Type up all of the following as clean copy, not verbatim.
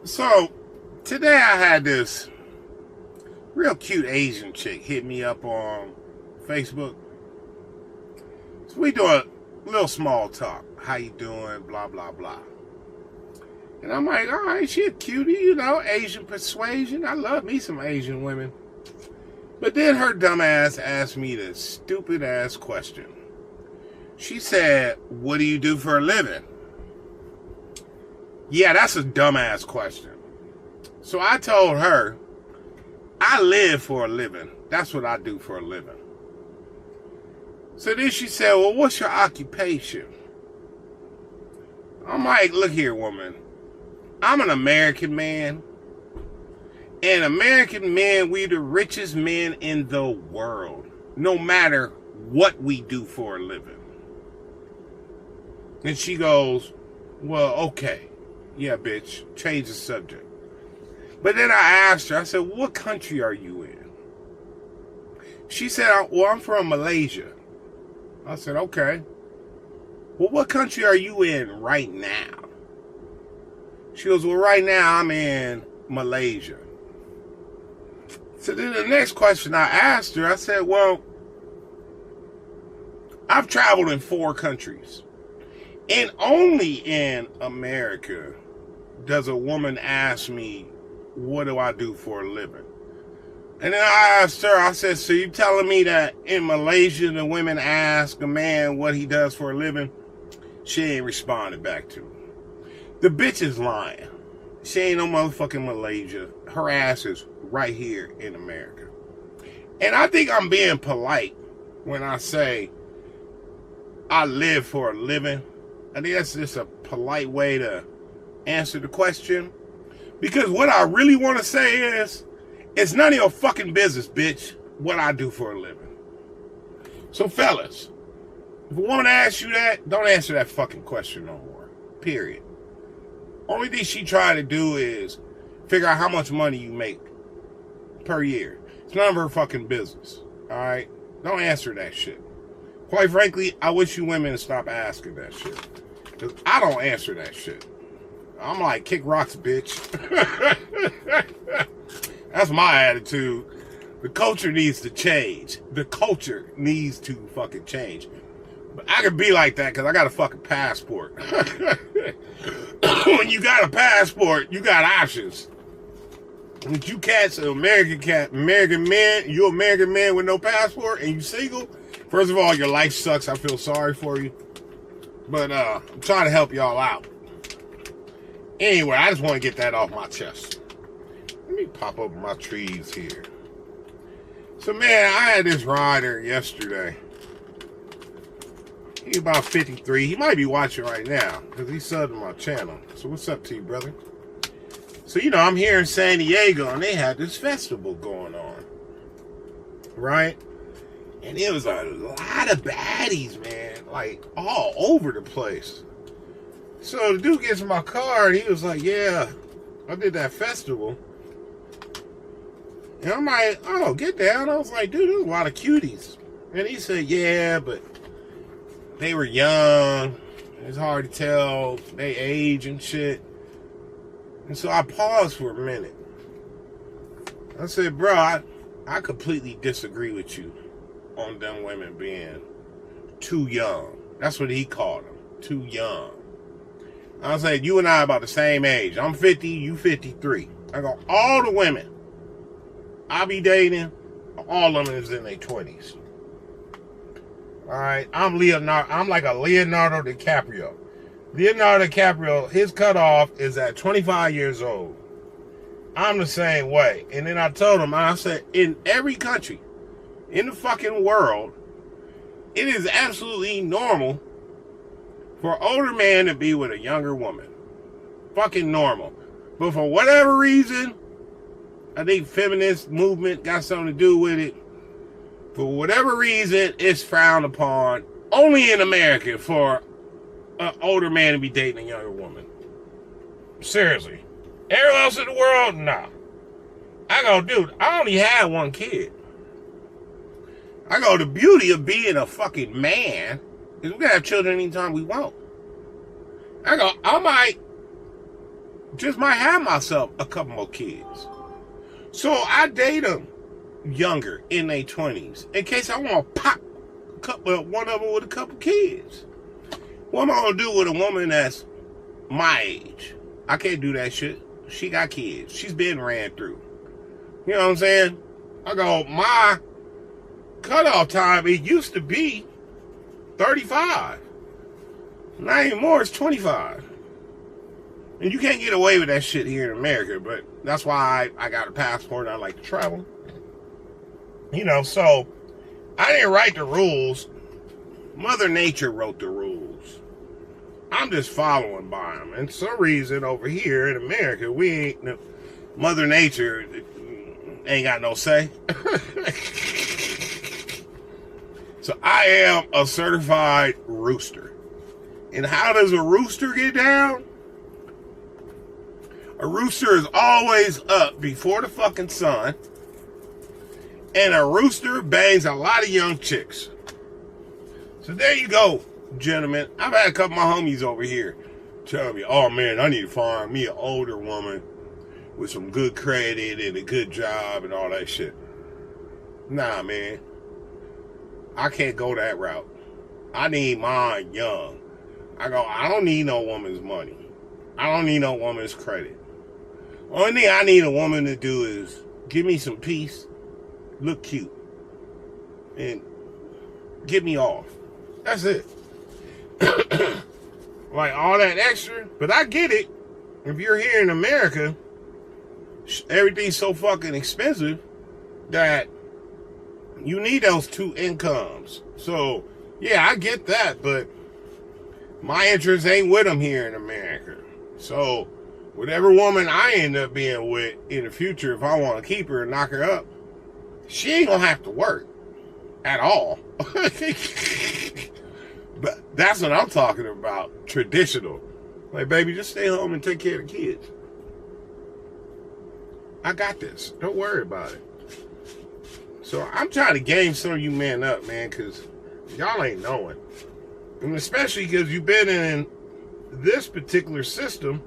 So today I had this real cute Asian chick hit me up on Facebook. So we do a little small talk. How you doing? Blah, blah, blah. And I'm like, all right, she a cutie, Asian persuasion. I love me some Asian women. But then her dumb ass asked me this stupid ass question. She said, what do you do for a living? Yeah, that's a dumbass question. So I told her, I live for a living. That's what I do for a living. So then she said, well, what's your occupation? I'm like, look here, woman. I'm an American man. And American men, we the richest men in the world. No matter what we do for a living. And she goes, well, okay. Yeah, bitch. Change the subject. But then I asked her, I said, what country are you in? She said, well, I'm from Malaysia. I said, okay. Well, what country are you in right now? She goes, well, right now I'm in Malaysia. So then the next question I asked her, I said, well, I've traveled in 4 countries. And only in America does a woman ask me, what do I do for a living? And then I asked her, I said, so you telling me that in Malaysia the women ask a man what he does for a living? She ain't responded back to me. The bitch is lying. She ain't no motherfucking Malaysia. Her ass is right here in America. And I think I'm being polite when I say I live for a living. I think that's just a polite way to answer the question. Because what I really want to say is, it's none of your fucking business, bitch, what I do for a living. So fellas, if a woman asks you that, don't answer that fucking question no more. Period. Only thing she trying to do is figure out how much money you make per year. It's none of her fucking business. Alright? Don't answer that shit. Quite frankly, I wish you women to stop asking that shit. Because I don't answer that shit. I'm like, kick rocks, bitch. That's my attitude. The culture needs to change. The culture needs to fucking change. But I can be like that because I got a fucking passport. When you got a passport, you got options. When you cats, American men, you American man with no passport and you single, first of all, your life sucks. I feel sorry for you. But I'm trying to help y'all out. Anyway, I just want to get that off my chest. Let me pop up my trees here. So, man, I had this rider yesterday. He's about 53. He might be watching right now because he subbed to my channel. So, what's up to you, brother? So, I'm here in San Diego and they had this festival going on. Right? And it was a lot of baddies, man. Like, all over the place. So the dude gets in my car and he was like, yeah, I did that festival. And I'm like, oh, get down. I was like, dude, there's a lot of cuties. And he said, yeah, but they were young. It's hard to tell they age and shit. And so I paused for a minute. I said, bro, I completely disagree with you on them women being too young. That's what he called them, too young. I said, you and I about the same age. I'm 50, you 53. I go, all the women I be dating, all of them is in their 20s. Alright, I'm like a Leonardo DiCaprio. Leonardo DiCaprio, his cutoff is at 25 years old. I'm the same way. And then I told him, I said, in every country, in the fucking world, it is absolutely normal for an older man to be with a younger woman. Fucking normal. But for whatever reason, I think feminist movement got something to do with it. For whatever reason, it's frowned upon only in America for an older man to be dating a younger woman. Seriously. Everywhere else in the world, nah. I go, dude, I only had 1 kid. I go, the beauty of being a fucking man is we can have children anytime we want. I go, I might just might have myself a couple more kids. So I date them younger, in their 20s, in case I want to pop one of them with a couple kids. What am I going to do with a woman that's my age? I can't do that shit. She got kids. She's been ran through. You know what I'm saying? I go, my cutoff time, it used to be 35. Not anymore, it's 25. And you can't get away with that shit here in America, but that's why I got a passport and I like to travel. You know, so I didn't write the rules. Mother Nature wrote the rules. I'm just following by them. And for some reason over here in America, we ain't, Mother Nature ain't got no say. So I am a certified rooster. And how does a rooster get down? A rooster is always up before the fucking sun. And a rooster bangs a lot of young chicks. So there you go, gentlemen. I've had a couple of my homies over here telling me, oh man, I need to find me an older woman with some good credit and a good job and all that shit. Nah, man. I can't go that route. I need mine young. I don't need no woman's money. I don't need no woman's credit. Only thing I need a woman to do is give me some peace, look cute, and get me off. That's it. Like all that extra, but I get it. If you're here in America, everything's so fucking expensive that you need those two incomes. So, yeah, I get that, but my interest ain't with them here in America. So, whatever woman I end up being with in the future, if I want to keep her and knock her up, she ain't gonna have to work at all. But that's what I'm talking about. Traditional. Like, baby, just stay home and take care of the kids. I got this. Don't worry about it. So I'm trying to game some of you men up, man, because y'all ain't knowing. And especially because you've been in this particular system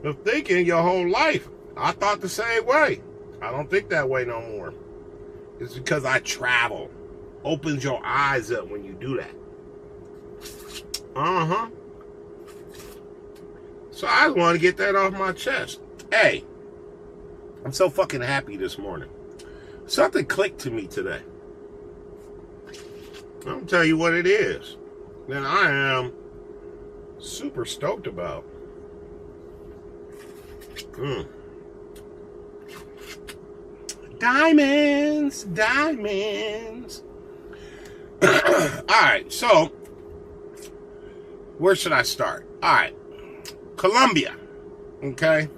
of thinking your whole life. I thought the same way. I don't think that way no more. It's because I travel. Opens your eyes up when you do that. So I just want to get that off my chest. Hey, I'm so fucking happy this morning. Something clicked to me today. I'll tell you what it is. That I am super stoked about. Diamonds. Alright, so where should I start? Alright, Colombia. Okay.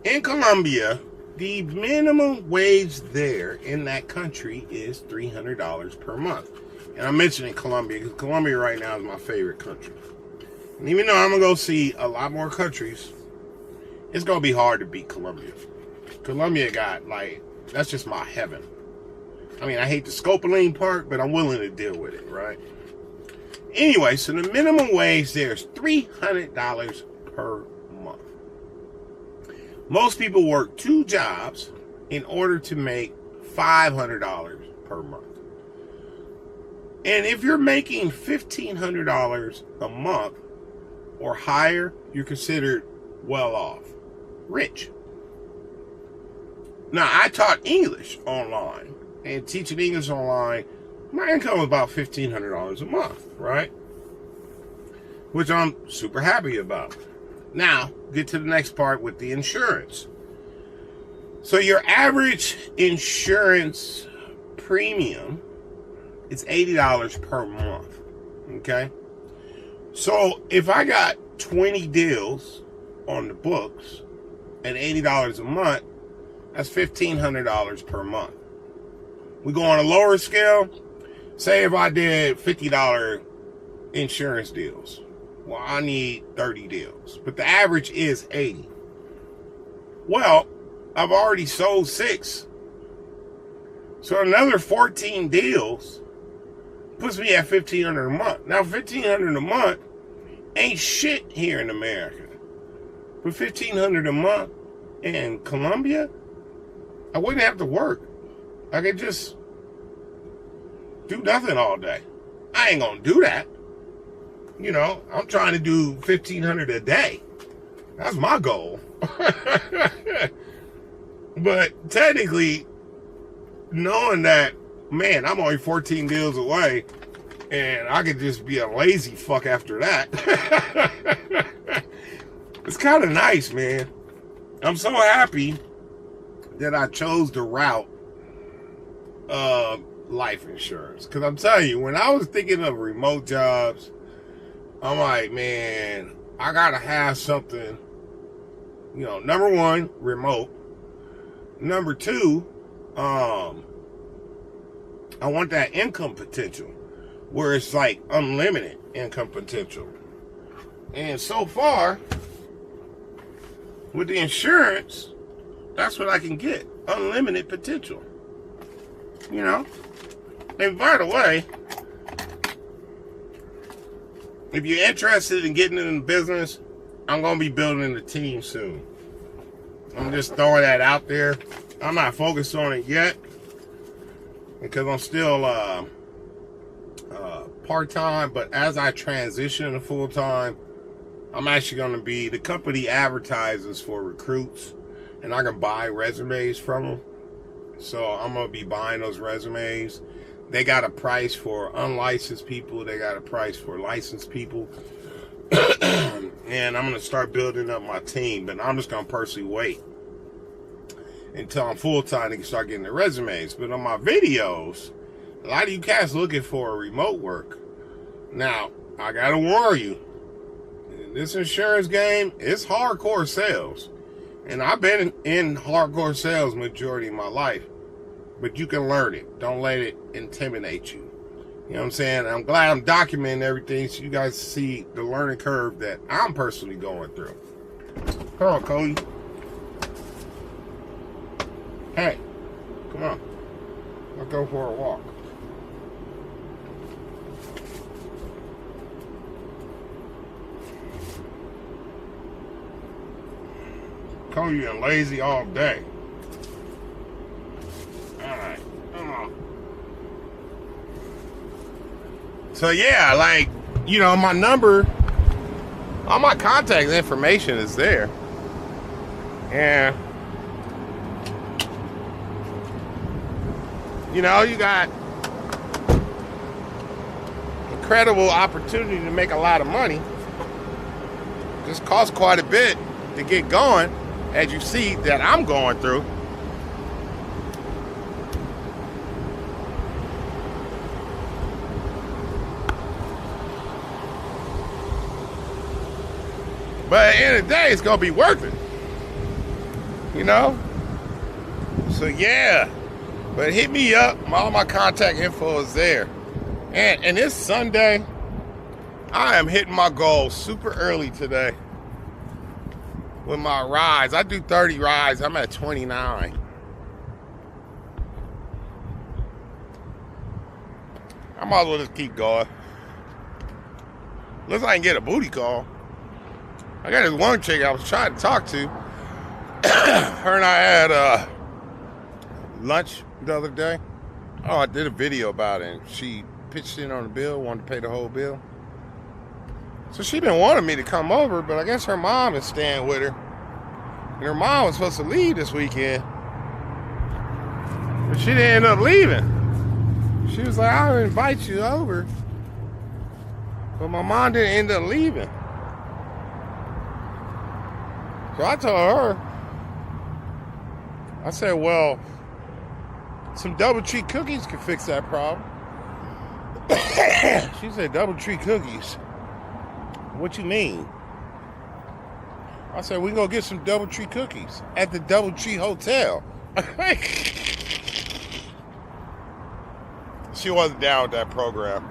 In Colombia, the minimum wage there in that country is $300 per month. And I'm mentioning Colombia because Colombia right now is my favorite country. And even though I'm going to go see a lot more countries, it's going to be hard to beat Colombia. Colombia got, like, that's just my heaven. I mean, I hate the scopoline part, but I'm willing to deal with it, right? Anyway, so the minimum wage there is $300 per month. Most people work 2 jobs in order to make $500 per month. And if you're making $1,500 a month or higher, you're considered well off, rich. Now, I taught English online, and teaching English online, my income was about $1,500 a month, right? Which I'm super happy about. Now, get to the next part with the insurance. So your average insurance premium is $80 per month, okay? So if I got 20 deals on the books at $80 a month, that's $1,500 per month. We go on a lower scale. Say if I did $50 insurance deals. Well, I need 30 deals. But the average is 80. Well, I've already sold 6. So another 14 deals puts me at $1,500 a month. Now, $1,500 a month ain't shit here in America. For $1,500 a month in Colombia, I wouldn't have to work. I could just do nothing all day. I ain't gonna do that. You know, I'm trying to do $1,500 a day. That's my goal. But technically, knowing that, man, I'm only 14 deals away, and I could just be a lazy fuck after that. It's kind of nice, man. I'm so happy that I chose the route of life insurance. Because I'm telling you, when I was thinking of remote jobs, I'm like, man, I got to have something, you know, number one, remote. Number two, I want that income potential where it's like unlimited income potential. And so far, with the insurance, that's what I can get. Unlimited potential. You know? And by the way, if you're interested in getting in the business, I'm going to be building a team soon. I'm just throwing that out there. I'm not focused on it yet because I'm still part-time, but as I transition to full-time, I'm actually going to be, the company advertises for recruits, and I can buy resumes from them. So I'm going to be buying those resumes. They got a price for unlicensed people. They got a price for licensed people. And I'm going to start building up my team, but I'm just going to personally wait until I'm full-time and can start getting the resumes. But on my videos, a lot of you cats looking for remote work. Now, I got to warn you, this insurance game, it's hardcore sales. And I've been in hardcore sales majority of my life. But you can learn it. Don't let it intimidate you. You know what I'm saying? I'm glad I'm documenting everything so you guys see the learning curve that I'm personally going through. Come on, Cody. Hey, come on. Let's go for a walk. Cody been lazy all day. Alright, come on. So yeah, like, you know, my number, all my contact information is there. And you know, you got incredible opportunity to make a lot of money. Just costs quite a bit to get going, as you see that I'm going through. But at the end of the day, it's gonna be worth it. You know? So yeah. But hit me up. All my contact info is there. And this Sunday, I am hitting my goal super early today with my rides. I do 30 rides. I'm at 29. I might as well just keep going. Looks like I can get a booty call. I got this one chick I was trying to talk to. Her and I had lunch the other day. Oh, I did a video about it. And she pitched in on the bill, wanted to pay the whole bill. So she been wanting me to come over, but I guess her mom is staying with her. And her mom was supposed to leave this weekend. But she didn't end up leaving. She was like, I'll invite you over. But my mom didn't end up leaving. So I told her, I said, well, some DoubleTree cookies can fix that problem. She said, DoubleTree cookies? What you mean? I said, we can go get some DoubleTree cookies at the DoubleTree Hotel. She wasn't down with that program.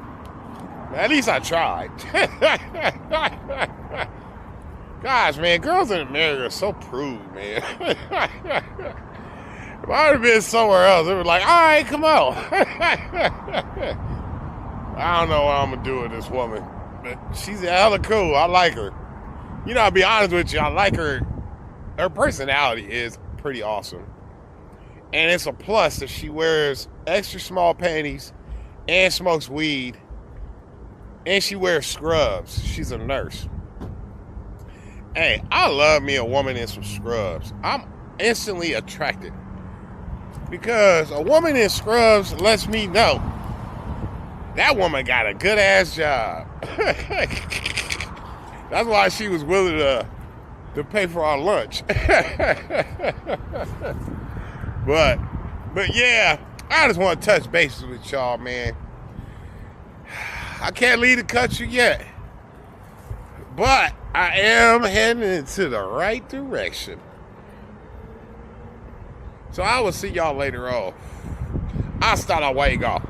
At least I tried. Gosh, man, girls in America are so prude, man. If I would have been somewhere else, they were like, all right, come on. I don't know what I'm going to do with this woman. But she's hella cool. I like her. You know, I'll be honest with you, I like her. Her personality is pretty awesome. And it's a plus that she wears extra small panties and smokes weed and she wears scrubs. She's a nurse. Hey, I love me a woman in some scrubs. I'm instantly attracted because a woman in scrubs lets me know that woman got a good ass job. That's why she was willing to pay for our lunch. But yeah, I just want to touch bases with y'all, man. I can't leave the country yet, but I am heading into the right direction. So I will see y'all later on. Hasta luego.